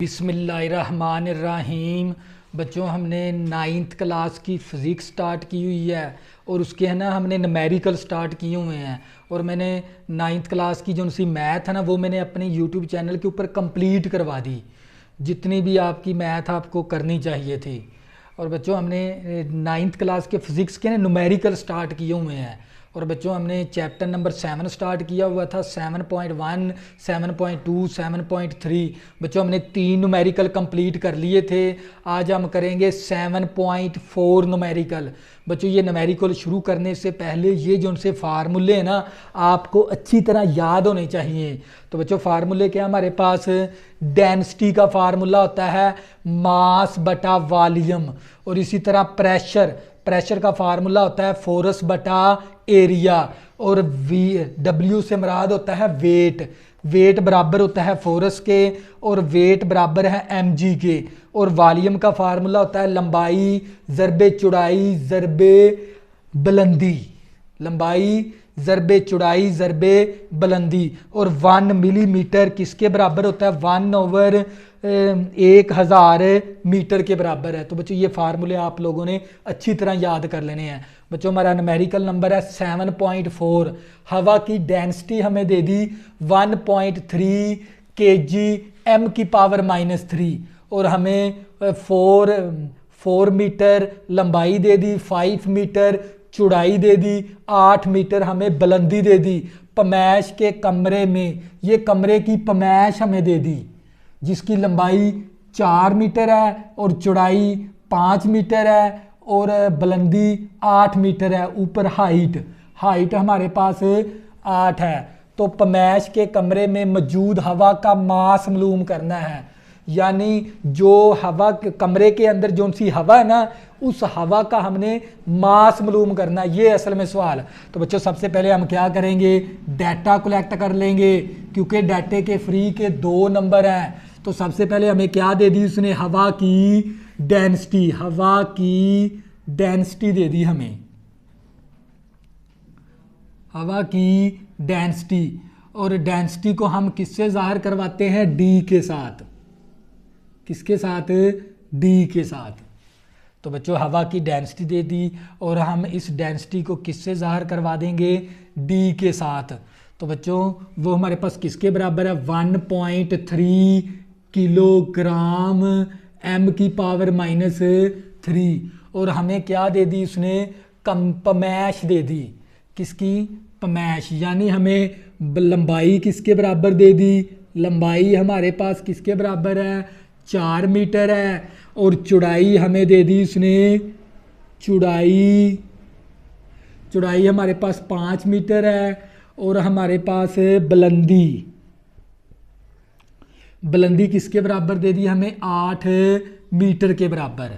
बिस्मिल्लाहिर्रहमानिर्रहीम। बच्चों, हमने नाइन्थ क्लास की फ़िज़िक्स स्टार्ट की हुई है और उसके है ना हमने न्यूमेरिकल स्टार्ट किए हुए हैं। और मैंने नाइन्थ क्लास की जो सी मैथ है ना वो मैंने अपने यूट्यूब चैनल के ऊपर कंप्लीट करवा दी। जितनी भी आपकी मैथ आपको करनी चाहिए थी। और बच्चों, हमने नाइन्थ क्लास के फ़िज़िक्स के ना न्यूमेरिकल स्टार्ट किए हुए हैं। और बच्चों, हमने चैप्टर नंबर 7 स्टार्ट किया हुआ था। 7.1, 7.2, 7.3। बच्चों, हमने 3 न्यूमेरिकल कंप्लीट कर लिए थे। आज हम करेंगे 7.4 न्यूमेरिकल। बच्चों, ये न्यूमेरिकल शुरू करने से पहले ये जो उनसे फार्मूले हैं ना आपको अच्छी तरह याद होने चाहिए। तो बच्चों, फार्मूले क्या हमारे पास? डेंसिटी का फार्मूला होता है मास बटा वॉल्यूम। और इसी तरह प्रेशर का फार्मूला होता है फोर्स बटा एरिया। और डब्ल्यू से मुराद होता है वेट बराबर होता है फोर्स के और वेट बराबर है mg के। और वॉल्यूम का फार्मूला होता है लंबाई ज़रबे चौड़ाई ज़रबे बुलंदी। लंबाई ज़रबे चौड़ाई ज़रबे बुलंदी। और 1 मिलीमीटर किसके बराबर होता है? 1/1000 मीटर के बराबर है। तो बच्चों, ये फार्मूले आप लोगों ने अच्छी तरह याद कर लेने हैं। बच्चों, हमारा न्यूमेरिकल नंबर है 7.4। हवा की डेंसिटी हमें दे दी 1.3 kg m⁻³ और हमें 4 मीटर लंबाई दे दी, 5 मीटर चौड़ाई दे दी, 8 मीटर हमें बुलंदी दे दी। पमैश के कमरे में, ये कमरे की पमैश हमें दे दी जिसकी लंबाई 4 मीटर है और चौड़ाई 5 मीटर है और बुलंदी 8 मीटर है। ऊपर हाइट हमारे पास 8 है। तो पमैश के कमरे में मौजूद हवा का मास मालूम करना है। यानी जो हवा कमरे के अंदर जो सी हवा है ना उस हवा का हमने मास मालूम करना है। ये असल में सवाल। तो बच्चों, सबसे पहले हम क्या करेंगे? डाटा कलेक्ट कर लेंगे क्योंकि डाटे के फ्री के 2 नंबर हैं। तो सबसे पहले हमें क्या दे दी उसने? हवा की डेंसिटी दे दी हमें। हवा की डेंसिटी। और डेंसिटी को हम किससे ज़ाहिर करवाते हैं? डी के साथ। किसके साथ? डी के साथ। तो बच्चों, हवा की डेंसिटी दे दी और हम इस डेंसिटी को किससे ज़ाहिर करवा देंगे? डी के साथ। तो बच्चों, वो हमारे पास किसके बराबर है? 1.3 किलोग्राम m⁻³ और हमें क्या दे दी उसने? पमैश दे दी। किसकी? पमैश। यानी हमें लंबाई किसके बराबर दे दी? लंबाई हमारे पास किसके बराबर है? 4 मीटर है। और चौड़ाई हमें दे दी उसने, चौड़ाई हमारे पास 5 मीटर है। और हमारे पास बुलंदी किसके बराबर दे दी हमें? 8 मीटर के बराबर।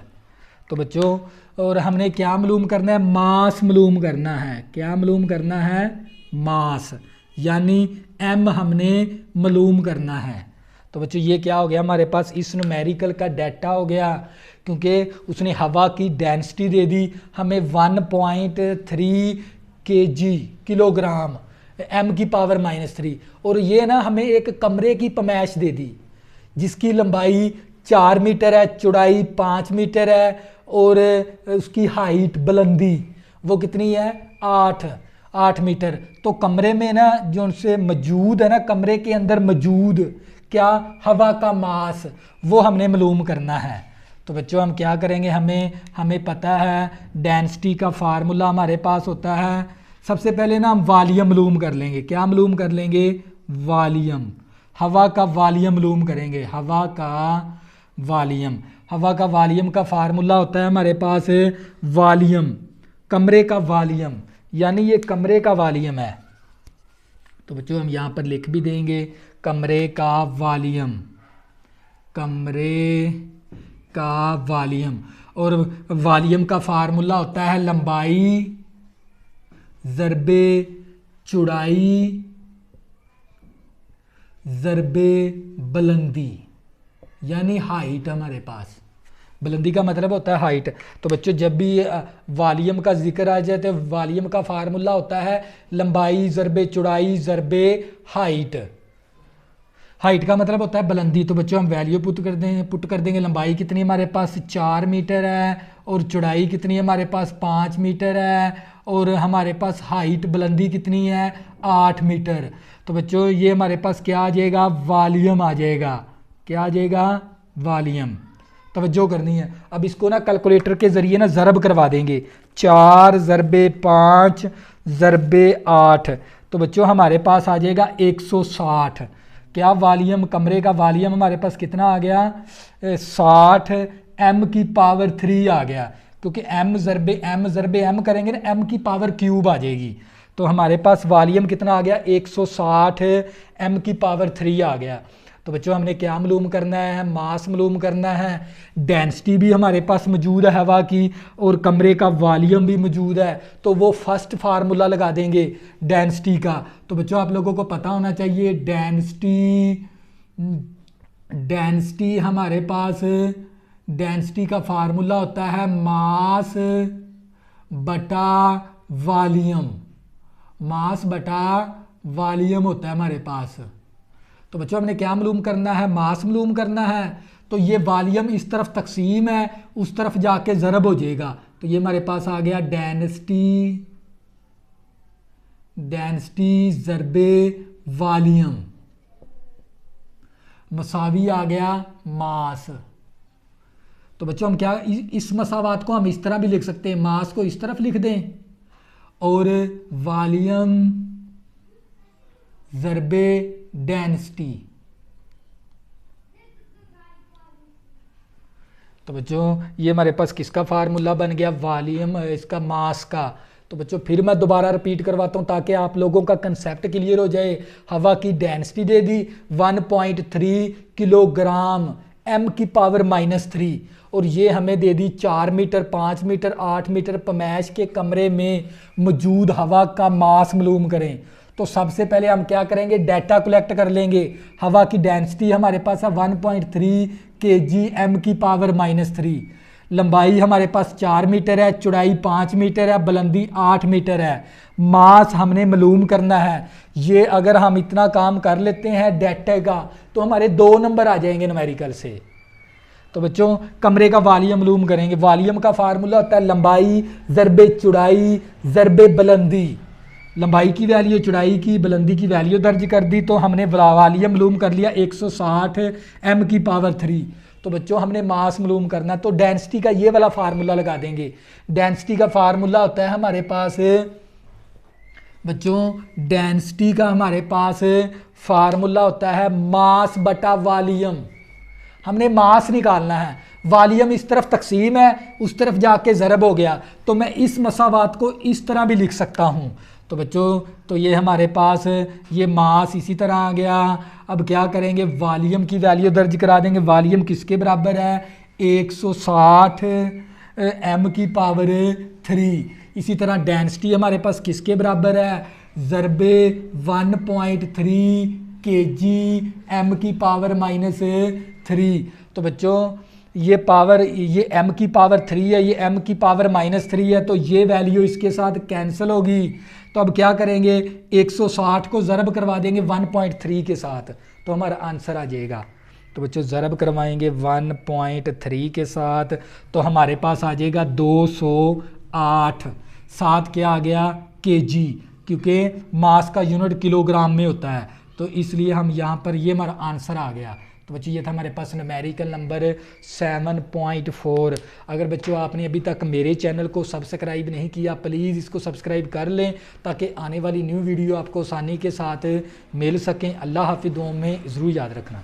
तो बच्चों, और हमने क्या मालूम करना है? मास मालूम करना है। क्या मालूम करना है? मास। यानी m हमने मालूम करना है। तो बच्चों, ये क्या हो गया हमारे पास? इस न्यूमेरिकल का डाटा हो गया क्योंकि उसने हवा की डेंसिटी दे दी हमें 1.3 किलोग्राम m⁻³ और ये ना हमें एक कमरे की पमैश दे दी जिसकी लंबाई 4 मीटर है, चौड़ाई 5 मीटर है और उसकी हाइट बुलंदी वो कितनी है? 8 मीटर। तो कमरे में ना जो उनसे मौजूद है ना, कमरे के अंदर मौजूद क्या? हवा का मास, वो हमने मालूम करना है। तो बच्चों, हम क्या करेंगे? हमें पता है डेंसिटी का फार्मूला हमारे पास होता है। सबसे पहले ना हम वॉल्यूम मालूम कर लेंगे। क्या मालूम कर लेंगे? वॉल्यूम। हवा का वॉल्यूम मालूम करेंगे। हवा का वॉल्यूम का फार्मूला होता है हमारे पास वॉल्यूम, कमरे का वॉल्यूम। यानी ये कमरे का वॉल्यूम है। तो बच्चों, हम यहाँ पर लिख भी देंगे कमरे का वॉल्यूम। और वॉल्यूम का फार्मूला होता है लंबाई ज़रबे चौड़ाई ज़रबे बुलंदी। यानी हाइट हमारे पास। बुलंदी का मतलब होता है हाइट। तो बच्चों, जब भी वॉल्यूम का जिक्र आ जाए तो वॉल्यूम का फार्मूला होता है लंबाई ज़रबे चौड़ाई ज़रबे हाइट। हाइट का मतलब होता है बुलंदी। तो बच्चों हम वैल्यू पुट कर देंगे। लंबाई कितनी हमारे पास 4 मीटर है और चौड़ाई कितनी है हमारे पास 5 मीटर है और हमारे पास हाइट बुलंदी कितनी है 8 मीटर। तो बच्चों ये हमारे पास क्या आ जाएगा, वॉल्यूम आ जाएगा। क्या आ जाएगा, वॉल्यूम। तवज्जो करनी है। अब इसको ना कैलकुलेटर के ज़रिए ना ज़रब करवा देंगे। 4 ज़रबे 5 ज़रबे 8, तो बच्चों हमारे पास आ जाएगा 160। क्या वॉल्यूम, कमरे का वॉल्यूम हमारे पास कितना आ गया, 60 m की पावर 3 आ गया। क्योंकि m ज़रबे m करेंगे ना, m की पावर क्यूब आ जाएगी। तो हमारे पास वॉल्यूम कितना आ गया, 160 m की पावर 3 आ गया। तो बच्चों हमने क्या मालूम करना है, मास मालूम करना है। डेंसिटी भी हमारे पास मौजूद है हवा की और कमरे का वॉल्यूम भी मौजूद है। तो वो फर्स्ट फार्मूला लगा देंगे डेंसिटी का। तो बच्चों आप लोगों को पता होना चाहिए डेंसिटी हमारे पास, डेंसिटी का फार्मूला होता है मास बटा वॉल्यूम। मास बटा वॉल्यूम होता है हमारे पास। तो बच्चों हमने क्या मालूम करना है, मास मालूम करना है। तो ये वॉल्यूम इस तरफ तकसीम है, उस तरफ जाके ज़रब हो जाएगा। तो ये हमारे पास आ गया डेंसिटी ज़रबे वॉल्यूम मसावी आ गया मास। तो बच्चों हम क्या इस मसावात को हम इस तरह भी लिख सकते हैं, मास को इस तरफ लिख दें और वॉल्यूम ज़रबे डेंसिटी। तो बच्चों ये हमारे पास किसका फार्मूला बन गया, वॉल्यूम इसका मास का। तो बच्चों फिर मैं दोबारा रिपीट करवाता हूँ ताकि आप लोगों का कंसेप्ट क्लियर हो जाए। हवा की डेंसिटी दे दी 1.3 किलोग्राम m की पावर -3 और ये हमें दे दी 4 मीटर 5 मीटर 8 मीटर पमैश के कमरे में मौजूद हवा का मास मालूम करें। तो सबसे पहले हम क्या करेंगे, डाटा कलेक्ट कर लेंगे। हवा की डेंसिटी हमारे पास है 1.3 kg m की पावर -3। लंबाई हमारे पास 4 मीटर है, चौड़ाई 5 मीटर है, बुलंदी 8 मीटर है। मास हमने मालूम करना है। ये अगर हम इतना काम कर लेते हैं डाटा का तो हमारे 2 नंबर आ जाएंगे न्यूमेरिकल से। तो बच्चों कमरे का वॉल्यूम मालूम करेंगे। वॉल्यूम का फार्मूला होता है लंबाई ज़रबे चौड़ाई ज़रबे बुलंदी। लंबाई की वैल्यू, चौड़ाई की, बुलंदी की वैल्यू दर्ज कर दी तो हमने वॉल्यूम मालूम कर लिया 160 m की पावर 3। तो बच्चों हमने मास मालूम करना, तो डेंसिटी का ये वाला फार्मूला लगा देंगे। डेंसिटी का फार्मूला होता है हमारे पास बच्चों, डेंसिटी का हमारे पास फार्मूला होता है मास बटा वॉल्यूम। हमने मास निकालना है, वॉल्यूम इस तरफ तकसीम है, उस तरफ जाके ज़रब हो गया। तो मैं इस मसावात को इस तरह भी लिख सकता हूँ। तो बच्चों तो ये हमारे पास ये मास इसी तरह आ गया। अब क्या करेंगे, वॉल्यूम की वैल्यू दर्ज करा देंगे। वॉल्यूम किसके बराबर है, 160 m की पावर 3। इसी तरह डेंसिटी हमारे पास किसके बराबर है, ज़रबे 1.3 kg m की पावर -3। तो बच्चों ये पावर, ये m की पावर 3 है, ये m की पावर -3 है, तो ये वैल्यू इसके साथ कैंसिल होगी। तो अब क्या करेंगे, 160 को ज़रब करवा देंगे 1.3 के साथ, तो हमारा आंसर आ जाएगा। तो बच्चों ज़रब करवाएंगे 1.3 के साथ तो हमारे पास आ जाएगा 208। साथ क्या आ गया, kg, क्योंकि मास का यूनिट किलोग्राम में होता है। तो इसलिए हम यहाँ पर ये हमारा आंसर आ गया। तो बच्चों ये था हमारे पास न्यूमेरिकल नंबर 7.4। अगर बच्चों आपने अभी तक मेरे चैनल को सब्सक्राइब नहीं किया, प्लीज़ इसको सब्सक्राइब कर लें ताकि आने वाली न्यू वीडियो आपको आसानी के साथ मिल सकें। अल्लाह हाफ़िज़, दुआओं में ज़रूर याद रखना।